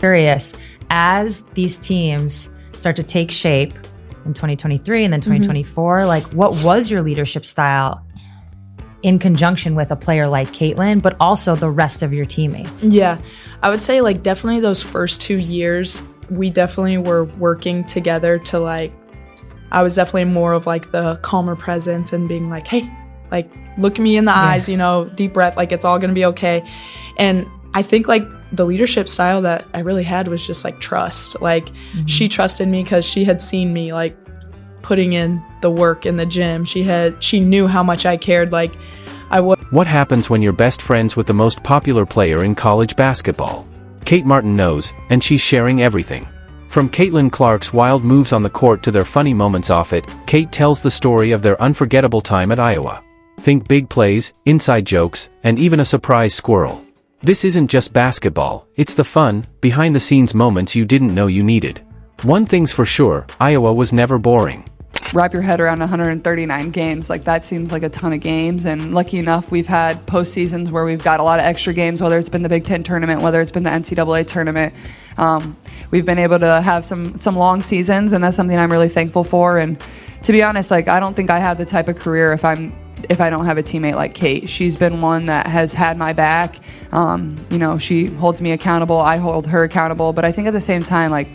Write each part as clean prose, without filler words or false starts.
Curious, as these teams start to take shape in 2023 and then 2024, like what was your leadership style in conjunction with a player like Caitlin, but also the rest of your teammates? Yeah, I would say like definitely those first 2 years, we definitely were working together to like, I was definitely more of like the calmer presence and being like, hey, like look me in the eyes, you know, deep breath, like it's all gonna be okay. And I think like the leadership style that I really had was just like trust. Like she trusted me because she had seen me like putting in the work in the gym. She knew how much I cared. Like I was. What happens when you're best friends with the most popular player in college basketball? Kate Martin knows, and she's sharing everything. From Caitlin Clark's wild moves on the court to their funny moments off it, Kate tells the story of their unforgettable time at Iowa. Think big plays, inside jokes, and even a surprise squirrel. This isn't just basketball, it's the fun, behind-the-scenes moments you didn't know you needed. One thing's for sure, Iowa was never boring. Wrap your head around 139 games, like that seems like a ton of games, and lucky enough we've had postseasons where we've got a lot of extra games, whether it's been the Big Ten tournament, whether it's been the NCAA tournament. We've been able to have some long seasons, and that's something I'm really thankful for. And to be honest, like I don't think I have the type of career if I don't have a teammate like Kate. She's been one that has had my back. You know, she holds me accountable, I hold her accountable, but I think at the same time, like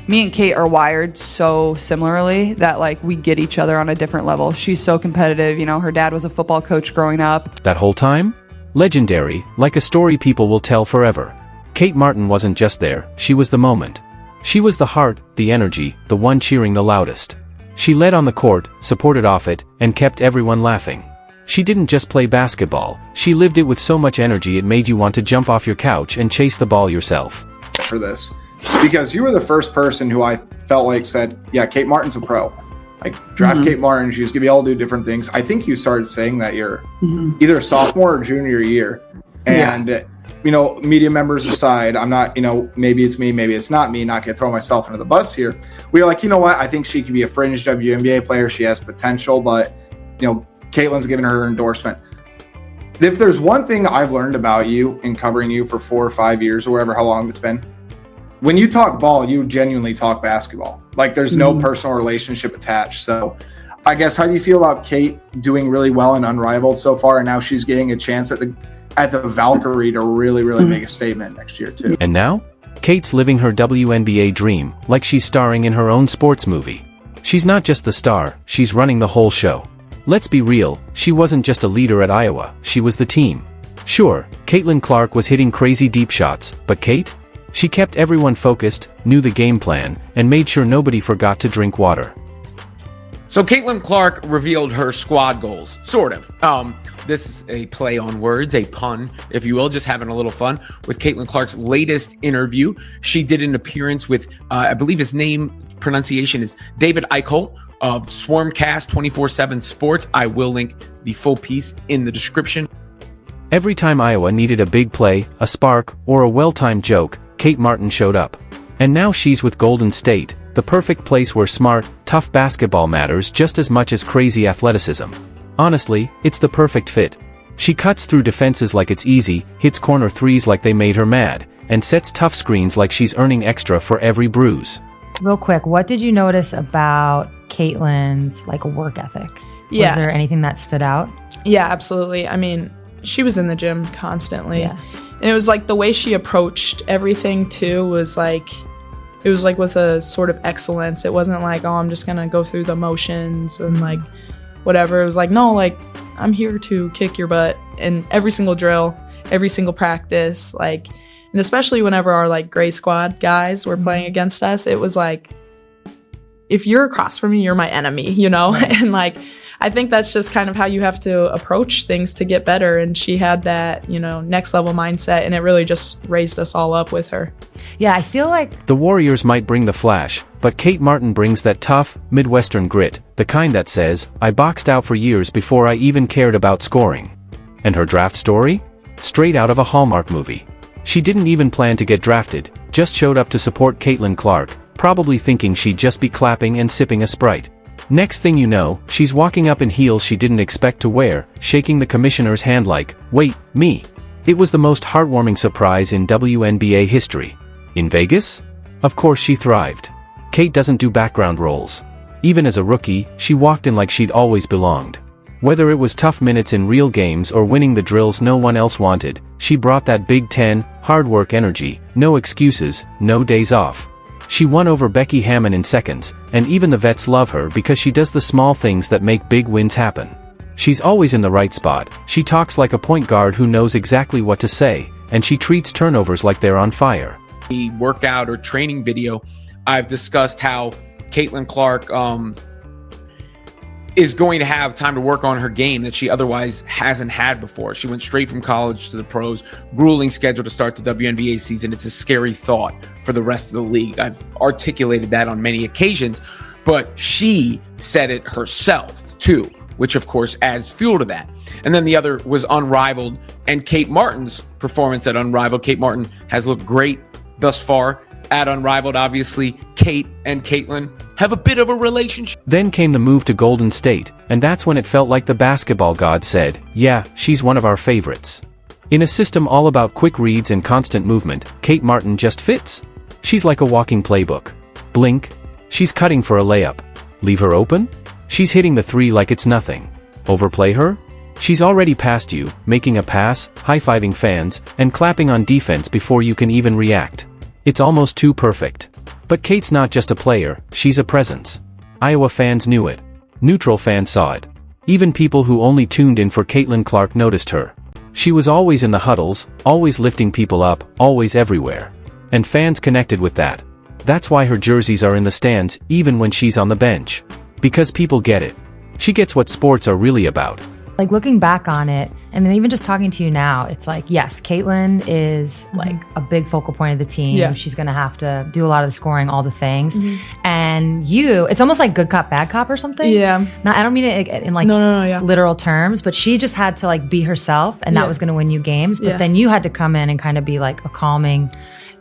me and Kate are wired so similarly that like we get each other on a different level. She's so competitive, you know, her dad was a football coach growing up. That whole time? Legendary, like a story people will tell forever. Kate Martin wasn't just there, she was the moment. She was the heart, the energy, the one cheering the loudest. She led on the court, supported off it, and kept everyone laughing. She didn't just play basketball, she lived it with so much energy it made you want to jump off your couch and chase the ball yourself. For this, because you were the first person who I felt like said, yeah, Kate Martin's a pro. Like, draft Kate Martin, she's going to be able to do different things. I think you started saying that you're either sophomore or junior year. And, you know, media members aside, I'm not, you know, maybe it's me, maybe it's not me, not going to throw myself under the bus here. We were like, you know what, I think she could be a fringe WNBA player. She has potential, but, you know, Caitlin's given her endorsement. If there's one thing I've learned about you in covering you for 4 or 5 years or whatever, how long it's been, when you talk ball, you genuinely talk basketball. Like there's no personal relationship attached. So I guess, how do you feel about Kate doing really well and unrivaled so far? And now she's getting a chance at the Valkyrie to really make a statement next year too. And now, Kate's living her WNBA dream, like she's starring in her own sports movie. She's not just the star, she's running the whole show. Let's be real, she wasn't just a leader at Iowa, she was the team. Sure, Caitlin Clark was hitting crazy deep shots, but Kate? She kept everyone focused, knew the game plan, and made sure nobody forgot to drink water. So Caitlin Clark revealed her squad goals, sort of. This is a play on words, a pun, if you will, just having a little fun with Caitlin Clark's latest interview. She did an appearance with, I believe his name pronunciation is David Eichholt of Swarmcast 24/7 Sports. I will link the full piece in the description. Every time Iowa needed a big play, a spark, or a well-timed joke, Kate Martin showed up. And now she's with Golden State, the perfect place where smart, tough basketball matters just as much as crazy athleticism. Honestly, it's the perfect fit. She cuts through defenses like it's easy, hits corner threes like they made her mad, and sets tough screens like she's earning extra for every bruise. Real quick, what did you notice about Caitlin's like work ethic? Was there anything that stood out? Yeah, absolutely. I mean, she was in the gym constantly. Yeah. And it was like the way she approached everything too was like, it was like with a sort of excellence. It wasn't like, oh, I'm just going to go through the motions and like whatever. It was like, no, like I'm here to kick your butt in every single drill, every single practice. Like, and especially whenever our like gray squad guys were playing against us, it was like, if you're across from me, you're my enemy, you know? And like, I think that's just kind of how you have to approach things to get better. And she had that, you know, next level mindset, and it really just raised us all up with her. Yeah, I feel like the Warriors might bring the flash, but Kate Martin brings that tough, Midwestern grit, the kind that says, I boxed out for years before I even cared about scoring. And her draft story? Straight out of a Hallmark movie. She didn't even plan to get drafted, just showed up to support Caitlin Clark, probably thinking she'd just be clapping and sipping a Sprite. Next thing you know, she's walking up in heels she didn't expect to wear, shaking the commissioner's hand like, wait, me. It was the most heartwarming surprise in WNBA history. In Vegas? Of course she thrived. Kate doesn't do background roles. Even as a rookie, she walked in like she'd always belonged. Whether it was tough minutes in real games or winning the drills no one else wanted, she brought that Big Ten, hard work energy, no excuses, no days off. She won over Becky Hammon in seconds, and even the vets love her because she does the small things that make big wins happen. She's always in the right spot, she talks like a point guard who knows exactly what to say, and she treats turnovers like they're on fire. The workout or training video, I've discussed how Caitlin Clark is going to have time to work on her game that she otherwise hasn't had before. She went straight from college to the pros, grueling schedule to start the WNBA season. It's a scary thought for the rest of the league. I've articulated that on many occasions, but she said it herself too, which of course adds fuel to that. And then the other was Unrivaled, and Kate Martin's performance at Unrivaled. Kate Martin has looked great thus far at Unrivaled. Obviously, Kate and Caitlin have a bit of a relationship. Then came the move to Golden State, and that's when it felt like the basketball god said, yeah, she's one of our favorites. In a system all about quick reads and constant movement, Kate Martin just fits. She's like a walking playbook. Blink. She's cutting for a layup. Leave her open? She's hitting the three like it's nothing. Overplay her? She's already past you, making a pass, high-fiving fans, and clapping on defense before you can even react. It's almost too perfect. But Kate's not just a player, she's a presence. Iowa fans knew it. Neutral fans saw it. Even people who only tuned in for Caitlin Clark noticed her. She was always in the huddles, always lifting people up, always everywhere. And fans connected with that. That's why her jerseys are in the stands, even when she's on the bench. Because people get it. She gets what sports are really about. Like looking back on it, and then even just talking to you now, it's like, yes, Caitlin is like a big focal point of the team. Yeah. She's going to have to do a lot of the scoring, all the things. And it's almost like good cop, bad cop or something. Yeah. I don't mean it in like No, literal terms, but she just had to like be herself, and that was going to win you games. But Yeah. then you had to come in and kind of be like a calming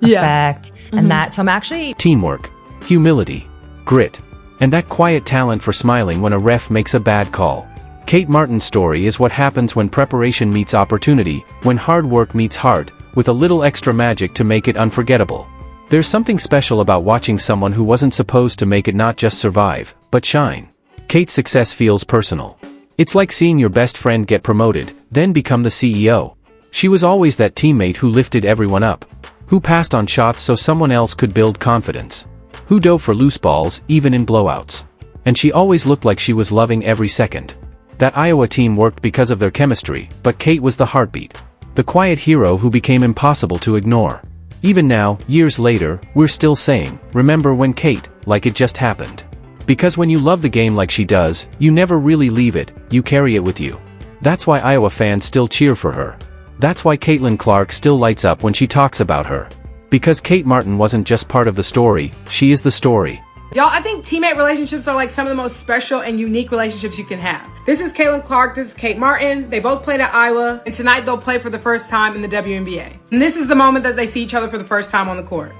effect. And that, so I'm actually, Teamwork, humility, grit, and that quiet talent for smiling when a ref makes a bad call. Kate Martin's story is what happens when preparation meets opportunity, when hard work meets heart, with a little extra magic to make it unforgettable. There's something special about watching someone who wasn't supposed to make it not just survive, but shine. Kate's success feels personal. It's like seeing your best friend get promoted, then become the CEO. She was always that teammate who lifted everyone up, who passed on shots so someone else could build confidence, who dove for loose balls, even in blowouts. And she always looked like she was loving every second. That Iowa team worked because of their chemistry, but Kate was the heartbeat. The quiet hero who became impossible to ignore. Even now, years later, we're still saying, remember when Kate, like it just happened. Because when you love the game like she does, you never really leave it, you carry it with you. That's why Iowa fans still cheer for her. That's why Caitlin Clark still lights up when she talks about her. Because Kate Martin wasn't just part of the story, she is the story. Y'all, I think teammate relationships are like some of the most special and unique relationships you can have. This is Caitlin Clark, this is Kate Martin. They both played at Iowa, and tonight they'll play for the first time in the WNBA. And this is the moment that they see each other for the first time on the court.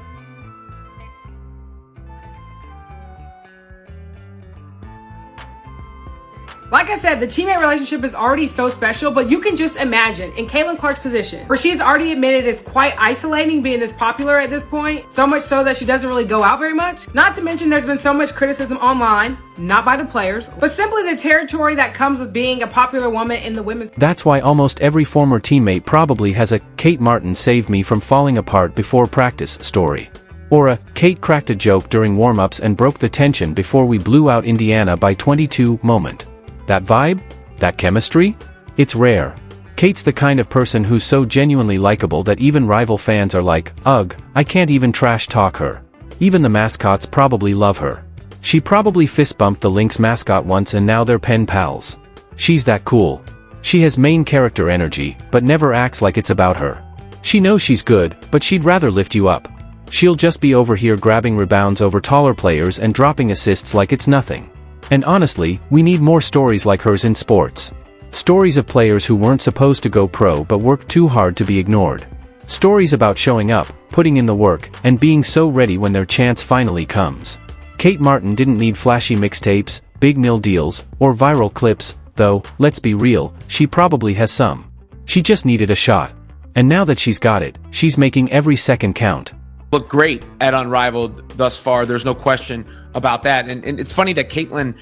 Like I said, the teammate relationship is already so special, but you can just imagine in Caitlin Clark's position, where she's already admitted it's quite isolating being this popular at this point, so much so that she doesn't really go out very much. Not to mention there's been so much criticism online, not by the players, but simply the territory that comes with being a popular woman in the women's. That's why almost every former teammate probably has a Kate Martin saved me from falling apart before practice story. Or a Kate cracked a joke during warm-ups and broke the tension before we blew out Indiana by 22 moment. That vibe? That chemistry? It's rare. Kate's the kind of person who's so genuinely likable that even rival fans are like, ugh, I can't even trash talk her. Even the mascots probably love her. She probably fist bumped the Lynx mascot once and now they're pen pals. She's that cool. She has main character energy, but never acts like it's about her. She knows she's good, but she'd rather lift you up. She'll just be over here grabbing rebounds over taller players and dropping assists like it's nothing. And honestly, we need more stories like hers in sports. Stories of players who weren't supposed to go pro but worked too hard to be ignored. Stories about showing up, putting in the work, and being so ready when their chance finally comes. Kate Martin didn't need flashy mixtapes, big nil deals, or viral clips, though, let's be real, she probably has some. She just needed a shot. And now that she's got it, she's making every second count. look great at Unrivaled thus far. There's no question about that. And it's funny that Caitlin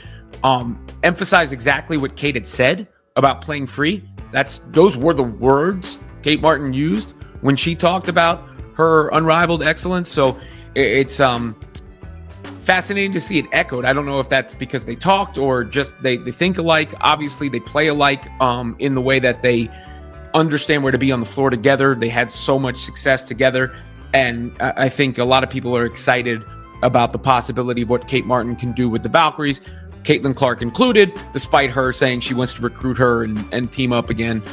emphasized exactly what Kate had said about playing free. Those were the words Kate Martin used when she talked about her unrivaled excellence. So it's fascinating to see it echoed. I don't know if that's because they talked or just they think alike. Obviously, they play alike in the way that they understand where to be on the floor together. They had so much success together. And I think a lot of people are excited about the possibility of what Kate Martin can do with the Valkyries, Caitlin Clark included, despite her saying she wants to recruit her and team up again. So